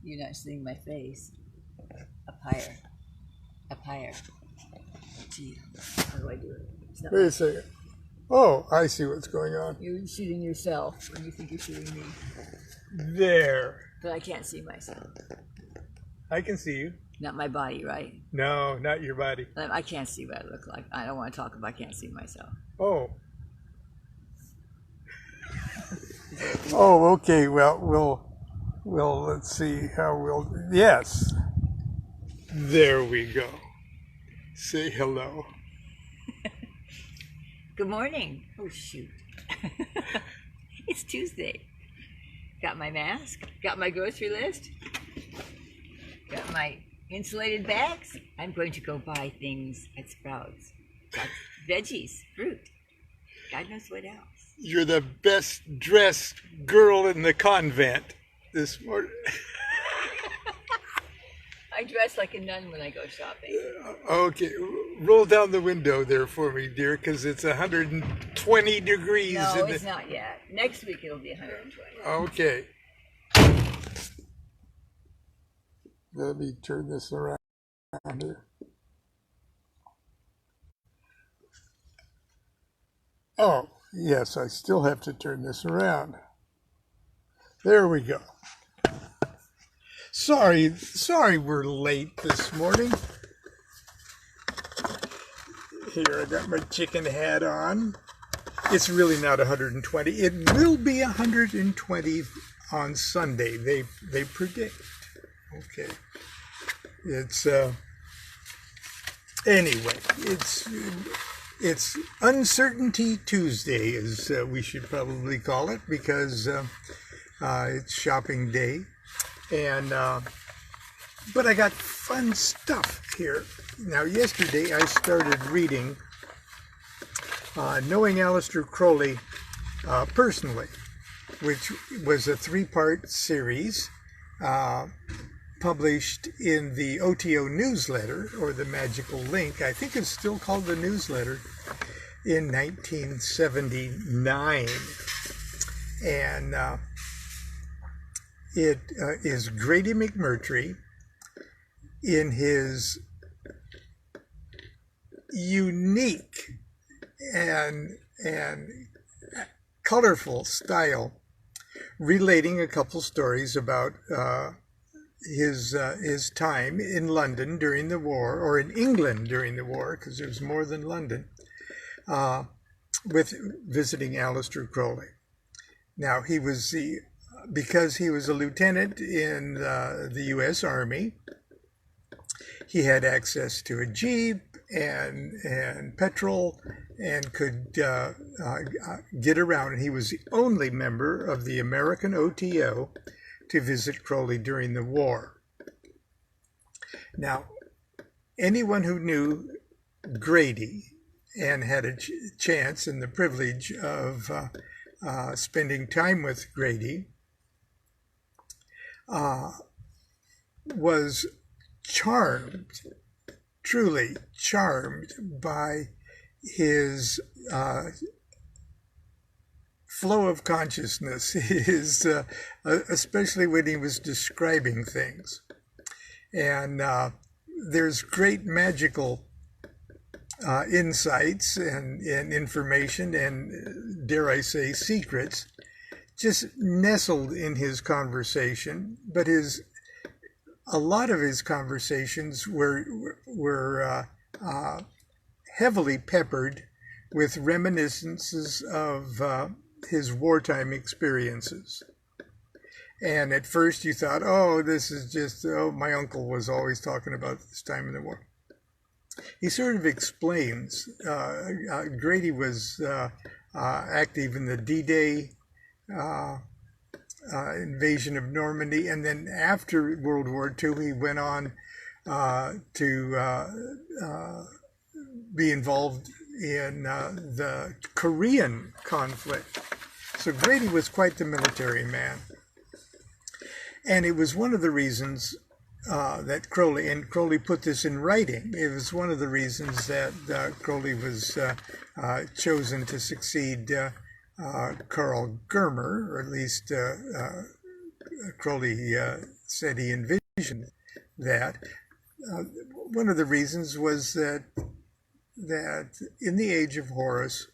You're not seeing my face. Up higher. Up higher. Gee, how do I do it? Wait a second. Oh, I see what's going on. You're shooting yourself when you think you're shooting me. There. But I can't see myself. I can see you. Not my body, right? No, not your body. I can't see what I look like. I don't want to talk if I can't see myself. Oh. Oh, okay. Well, let's see how we'll. Yes. There we go. Say hello. Good morning. Oh, shoot. It's Tuesday. Got my mask. Got my grocery list. Got my insulated bags. I'm going to go buy things at Sprouts. Got veggies, fruit. God knows what else. You're the best dressed girl in the convent this morning. I dress like a nun when I go shopping. Okay, roll down the window there for me, dear, because it's 120 degrees. No, it's not yet. Next week it'll be 120. Okay. Let me turn this around here. Oh, yes, I still have to turn this around. There we go. Sorry we're late this morning. Here, I got my chicken hat on. It's really not 120. It will be 120 on Sunday, they predict. Okay. It's anyway, it's Uncertainty Tuesday, as we should probably call it, because it's shopping day. And but I got fun stuff here. Now, yesterday I started reading Knowing Aleister Crowley personally, which was a 3-part series published in the OTO newsletter, or the Magical Link. I think it's still called the newsletter, in 1979. And it is Grady McMurtry in his unique and colorful style, relating a couple stories about his time in London during the war, or in England during the war, because there's more than London, with visiting Aleister Crowley. Now, because he was a lieutenant in the U.S. Army, he had access to a Jeep and petrol, and could get around. And he was the only member of the American OTO to visit Crowley during the war. Now, anyone who knew Grady and had a chance and the privilege of spending time with Grady was charmed, truly charmed, by his flow of consciousness, his especially when he was describing things. And there's great magical insights and information and, dare I say, secrets just nestled in his conversation. But a lot of his conversations were heavily peppered with reminiscences of his wartime experiences. And at first you thought, oh, this is just, my uncle was always talking about this time in the war. He sort of explains. Grady was active in the D-Day invasion of Normandy, and then after World War II, he went on to be involved in the Korean conflict. So Grady was quite the military man. And it was one of the reasons that Crowley put this in writing. It was one of the reasons that Crowley was chosen to succeed Karl Germer, or at least Crowley said he envisioned that. One of the reasons was that in the age of Horus,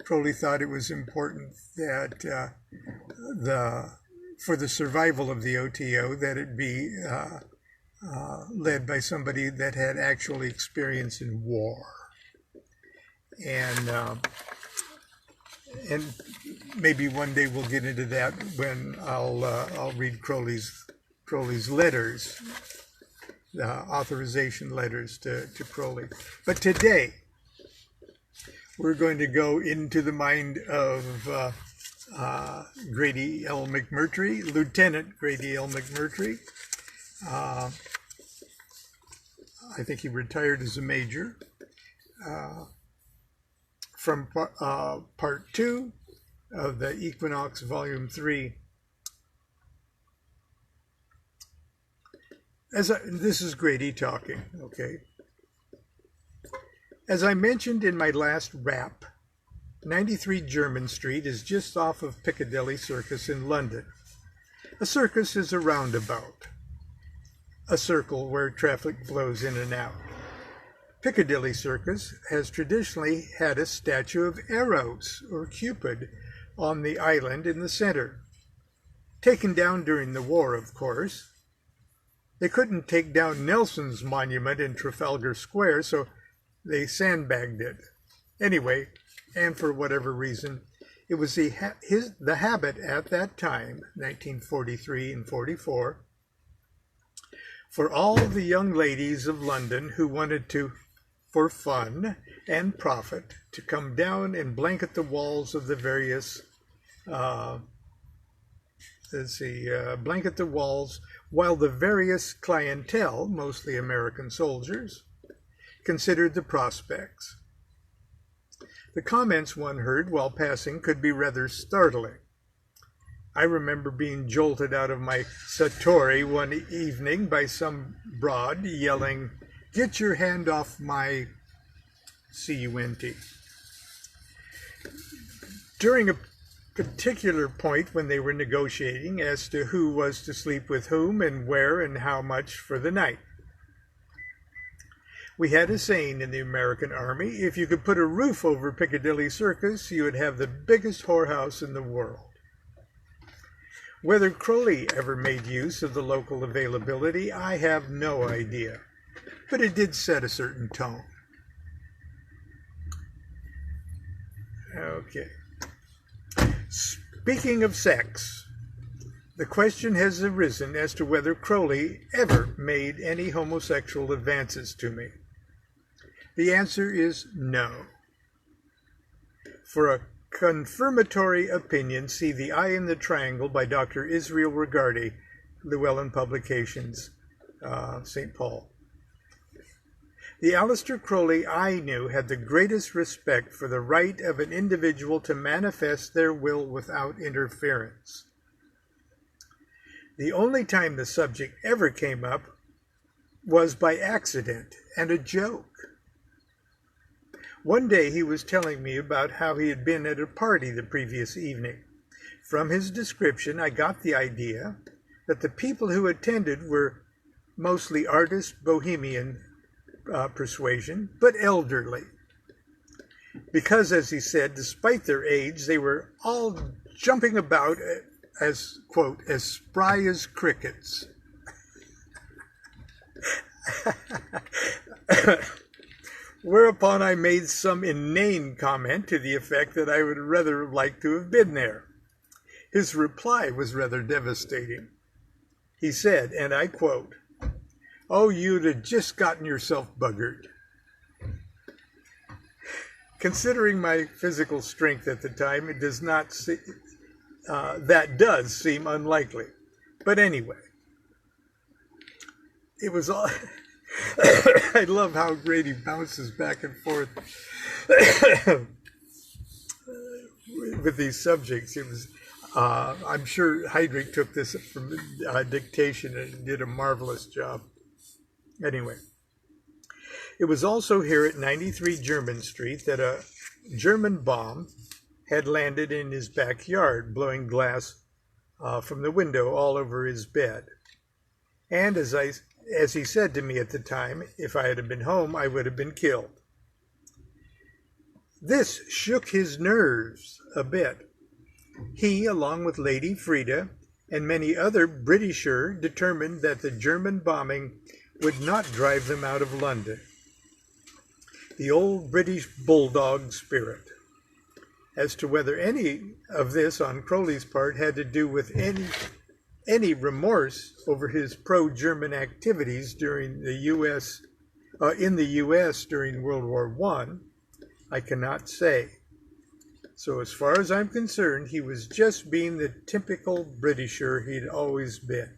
Crowley thought it was important that for the survival of the OTO, that it be led by somebody that had actual experience in war. And maybe one day we'll get into that when I'll read Crowley's letters, the authorization letters to Crowley. But today we're going to go into the mind of Grady L. McMurtry, Lieutenant Grady L. McMurtry. I think he retired as a major. From part 2 of the Equinox Volume 3. This is Grady talking, okay? As I mentioned in my last rap, 93 Jermyn Street is just off of Piccadilly Circus in London. A circus is a roundabout, a circle where traffic flows in and out. Piccadilly Circus has traditionally had a statue of Eros, or Cupid, on the island in the center. Taken down during the war, of course. They couldn't take down Nelson's monument in Trafalgar Square, so they sandbagged it. Anyway, and for whatever reason, it was the habit at that time, 1943 and 44, for all the young ladies of London who wanted to, for fun and profit, to come down and blanket the walls of the various, blanket the walls while the various clientele, mostly American soldiers, considered the prospects. The comments one heard while passing could be rather startling. I remember being jolted out of my satori one evening by some broad yelling, "Get your hand off my CUNT." During a particular point when they were negotiating as to who was to sleep with whom and where and how much for the night. We had a saying in the American Army, if you could put a roof over Piccadilly Circus, you would have the biggest whorehouse in the world. Whether Crowley ever made use of the local availability, I have no idea. But it did set a certain tone. Okay. Speaking of sex, the question has arisen as to whether Crowley ever made any homosexual advances to me. The answer is no. For a confirmatory opinion, see The Eye in the Triangle by Dr. Israel Regardi, Llewellyn Publications, St. Paul. The Aleister Crowley I knew had the greatest respect for the right of an individual to manifest their will without interference. The only time the subject ever came up was by accident and a joke. One day he was telling me about how he had been at a party the previous evening. From his description, I got the idea that the people who attended were mostly artist, bohemian persuasion, but elderly. Because, as he said, despite their age, they were all jumping about as, quote, as spry as crickets. Whereupon I made some inane comment to the effect that I would rather have liked to have been there. His reply was rather devastating. He said, and I quote, "Oh, you'd have just gotten yourself buggered." Considering my physical strength at the time, it does not that does seem unlikely. But anyway, it was all... I love how Grady bounces back and forth with these subjects. It was, I'm sure Heydrich took this from dictation and did a marvelous job. Anyway, it was also here at 93 Jermyn Street that a German bomb had landed in his backyard, blowing glass from the window all over his bed. And as he said to me at the time, if I had been home, I would have been killed. This shook his nerves a bit. He, along with Lady Frida and many other Britishers, determined that the German bombing would not drive them out of London. The old British bulldog spirit. As to whether any of this on Crowley's part had to do with any remorse over his pro-German activities during the in the U.S. during World War I cannot say. So as far as I'm concerned, he was just being the typical Britisher he'd always been.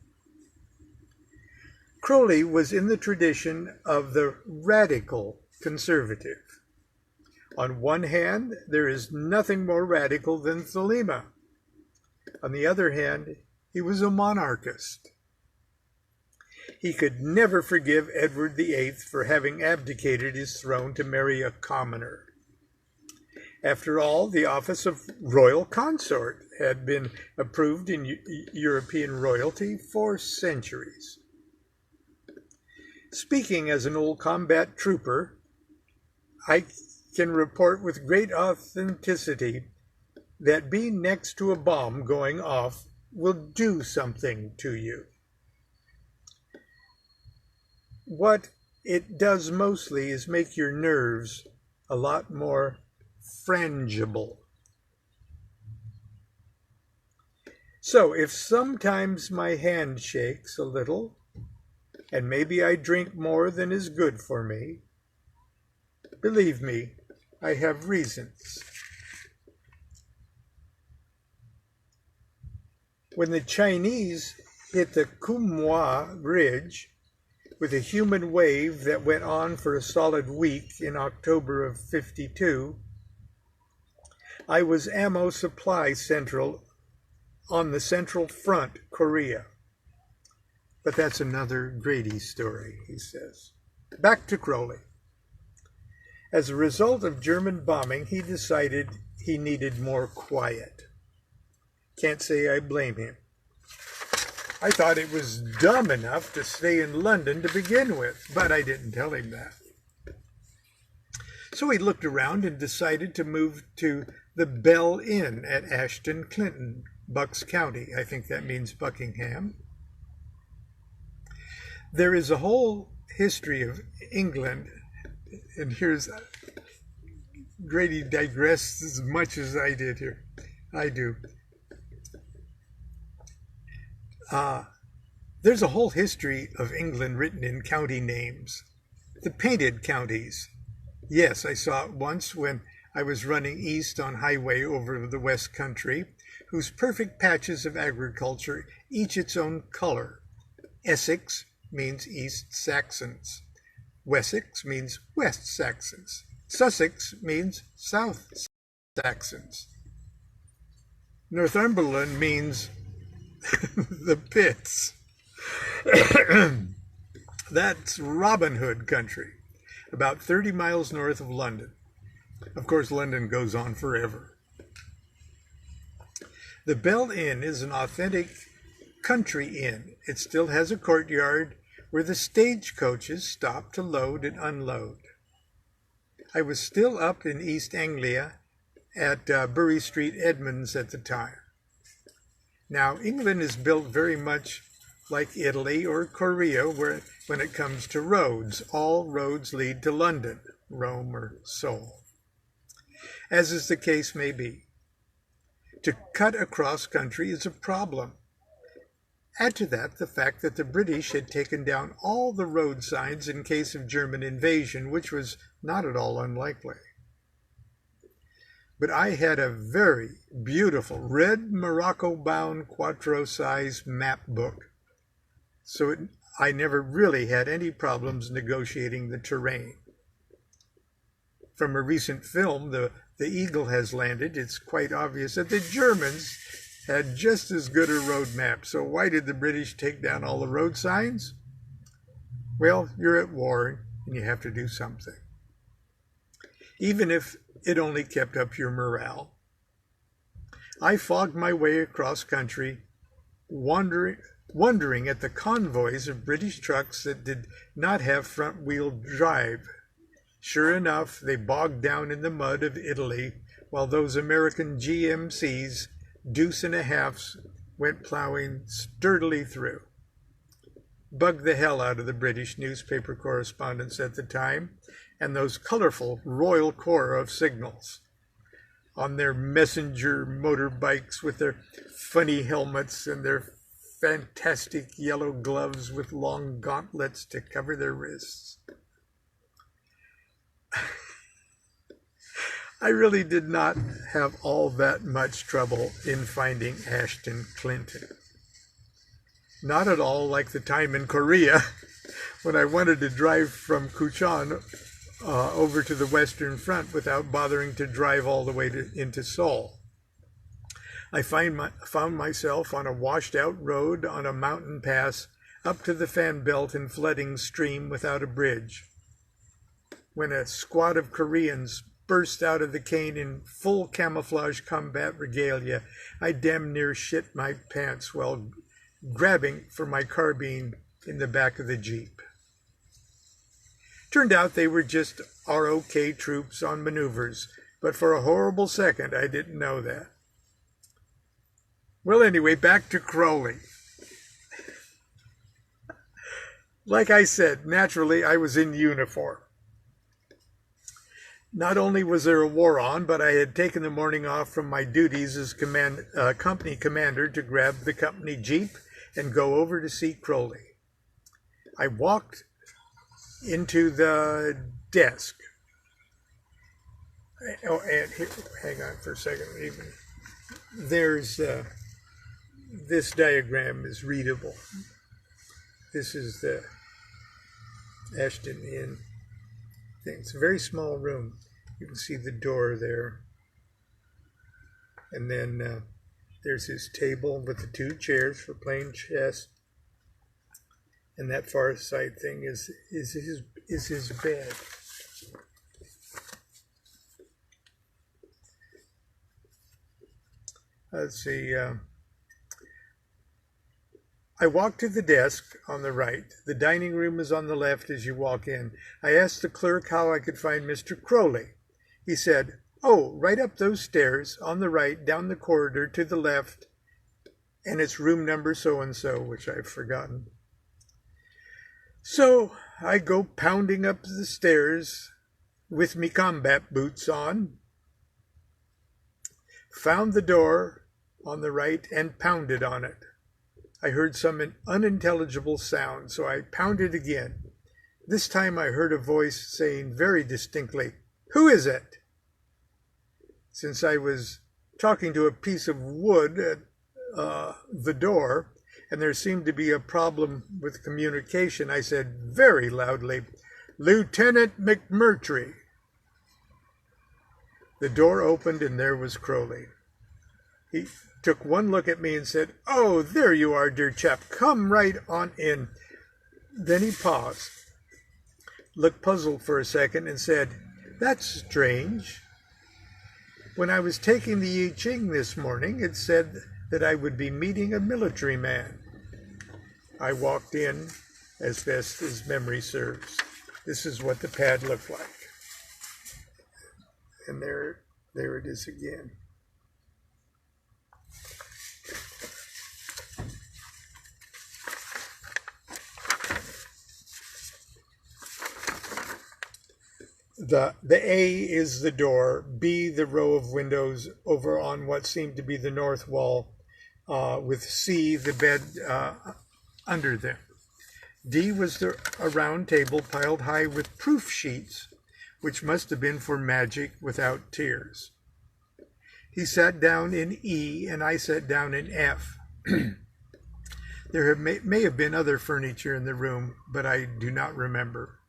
Crowley was in the tradition of the radical conservative. On one hand, there is nothing more radical than Thelema. On the other hand, he was a monarchist. He could never forgive Edward VIII for having abdicated his throne to marry a commoner. After all, the office of royal consort had been approved in European royalty for centuries. Speaking as an old combat trooper, I can report with great authenticity that being next to a bomb going off will do something to you. What it does mostly is make your nerves a lot more frangible. So if sometimes my hand shakes a little, and maybe I drink more than is good for me, believe me, I have reasons. When the Chinese hit the Kumwa Ridge with a human wave that went on for a solid week in October of '52, I was ammo supply central on the Central Front, Korea. But that's another Grady story, he says. Back to Crowley. As a result of German bombing, he decided he needed more quiet. Can't say I blame him. I thought it was dumb enough to stay in London to begin with, but I didn't tell him that. So he looked around and decided to move to the Bell Inn at Ashton Clinton, Bucks County. I think that means Buckingham. There is a whole history of England, and here's Grady digressed as much as I did here. I do. There's a whole history of England written in county names. The painted counties. Yes, I saw it once when I was running east on highway over the West Country, whose perfect patches of agriculture, each its own color. Essex means East Saxons. Wessex means West Saxons. Sussex means South Saxons. Northumberland means the pits. That's Robin Hood country, about 30 miles north of London. Of course, London goes on forever. The Bell Inn is an authentic country inn. It still has a courtyard where the stagecoaches stop to load and unload. I was still up in East Anglia at Bury Street, Edmonds at the time. Now, England is built very much like Italy or Korea, where when it comes to roads, all roads lead to London, Rome, or Seoul, as is the case may be. To cut across country is a problem. Add to that the fact that the British had taken down all the road signs in case of German invasion, which was not at all unlikely. But I had a very beautiful red Morocco-bound quarto-size map book, so I never really had any problems negotiating the terrain. From a recent film, the Eagle has landed. It's quite obvious that the Germans had just as good a road map. So why did the British take down all the road signs? Well, you're at war and you have to do something. Even if it only kept up your morale. I fogged my way across country, wandering wondering at the convoys of British trucks that did not have front-wheel drive. Sure enough, they bogged down in the mud of Italy, while those American GMCs, deuce and a halves, went plowing sturdily through. Bugged the hell out of the British newspaper correspondents at the time, and those colorful Royal Corps of signals. On their messenger motorbikes with their funny helmets and their fantastic yellow gloves with long gauntlets to cover their wrists. I really did not have all that much trouble in finding Ashton Clinton. Not at all like the time in Korea when I wanted to drive from Kuchon over to the Western Front without bothering to drive all the way into Seoul. I found myself on a washed-out road on a mountain pass up to the fan belt and flooding stream without a bridge, when a squad of Koreans burst out of the cane in full camouflage combat regalia. I damn near shit my pants while grabbing for my carbine in the back of the Jeep. Turned out they were just ROK troops on maneuvers, but for a horrible second I didn't know that. Well, anyway, back to Crowley. Like I said, naturally I was in uniform. Not only was there a war on, but I had taken the morning off from my duties as company commander to grab the company Jeep and go over to see Crowley. I walked into the desk. Oh, and here, hang on for a second. There's this diagram is readable. This is the Ashton Inn thing. It's a very small room. You can see the door there. And then there's his table with the two chairs for playing chess. And that far side thing is his bed. Let's see. I walked to the desk on the right. The dining room is on the left as you walk in. I asked the clerk how I could find Mr. Crowley. He said, "Oh, right up those stairs, on the right, down the corridor to the left, and it's room number so-and-so," which I've forgotten. So I go pounding up the stairs with me combat boots on, found the door on the right and pounded on it. I heard some unintelligible sound, so I pounded again. This time I heard a voice saying very distinctly, "Who is it?" Since I was talking to a piece of wood at the door, and there seemed to be a problem with communication, I said very loudly, "Lieutenant McMurtry." The door opened and there was Crowley. He took one look at me and said, "Oh, there you are, dear chap. Come right on in." Then he paused, looked puzzled for a second, and said, "That's strange. When I was taking the I Ching this morning, it said that I would be meeting a military man." I walked in as best as memory serves. This is what the pad looked like. And there it is again. The A is the door, B the row of windows over on what seemed to be the north wall, with C the bed under them. D was a round table piled high with proof sheets, which must have been for magic without tears. He sat down in E and I sat down in F. There may have been other furniture in the room, but I do not remember.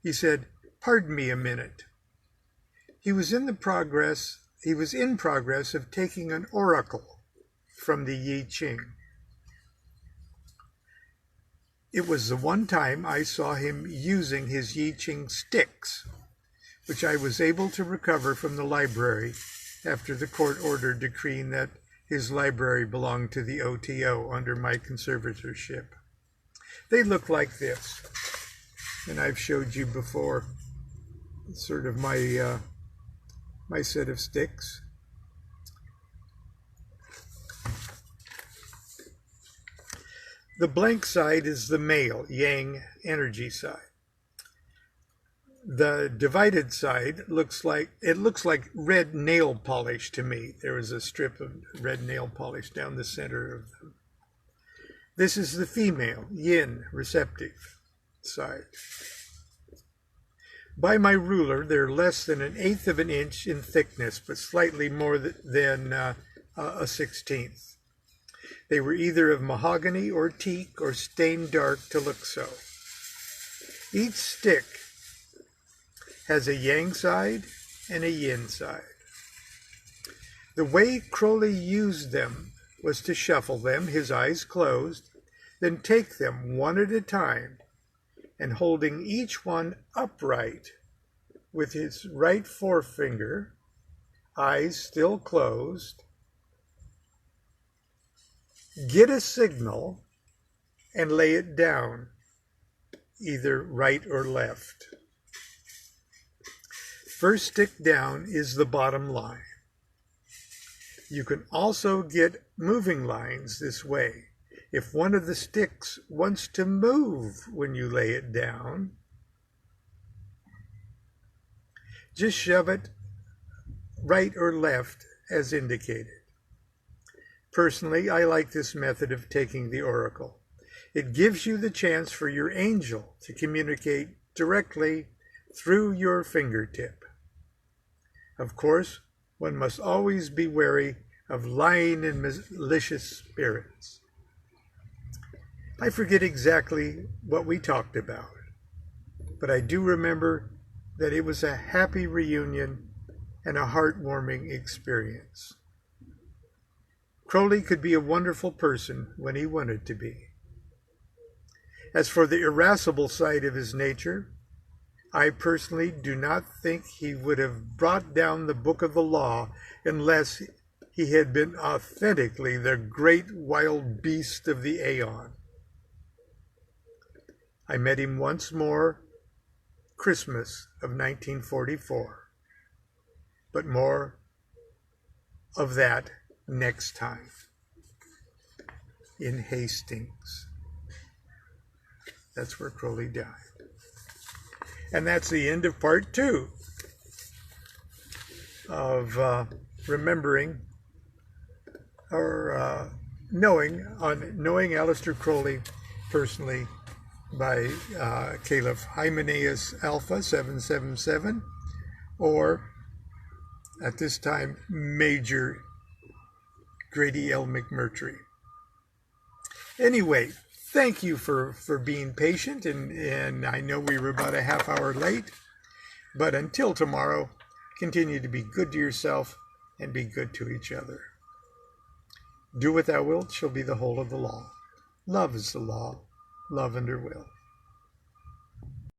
He said, "Pardon me a minute." He was in progress of taking an oracle from the I Ching. It was the one time I saw him using his I Ching sticks, which I was able to recover from the library after the court order decreeing that his library belonged to the OTO under my conservatorship. They look like this, and I've showed you before sort of my my set of sticks. The blank side is the male, yang energy side. The divided side looks like red nail polish to me. There was a strip of red nail polish down the center of them. This is the female, yin, receptive side. By my ruler, they're less than 1/8 of an inch in thickness, but slightly more than a 1/16. They were either of mahogany or teak or stained dark to look so. Each stick has a yang side and a yin side. The way Crowley used them was to shuffle them, his eyes closed, then take them one at a time, and holding each one upright with his right forefinger, eyes still closed, get a signal and lay it down, either right or left. First stick down is the bottom line. You can also get moving lines this way. If one of the sticks wants to move when you lay it down, just shove it right or left as indicated. Personally, I like this method of taking the oracle. It gives you the chance for your angel to communicate directly through your fingertip. Of course, one must always be wary of lying and malicious spirits. I forget exactly what we talked about, but I do remember that it was a happy reunion and a heartwarming experience. Crowley could be a wonderful person when he wanted to be. As for the irascible side of his nature, I personally do not think he would have brought down the Book of the Law unless he had been authentically the great wild beast of the aeon. I met him once more, Christmas of 1944. But more of that next time in Hastings. That's where Crowley died. And that's the end of part 2 of remembering or knowing Aleister Crowley personally by Caliph Hymenaeus Alpha 777, or at this time Major Grady L. McMurtry. Anyway, thank you for being patient, and I know we were about a half hour late, but until tomorrow, continue to be good to yourself and be good to each other. Do what thou wilt shall be the whole of the law. Love is the law. Love under will.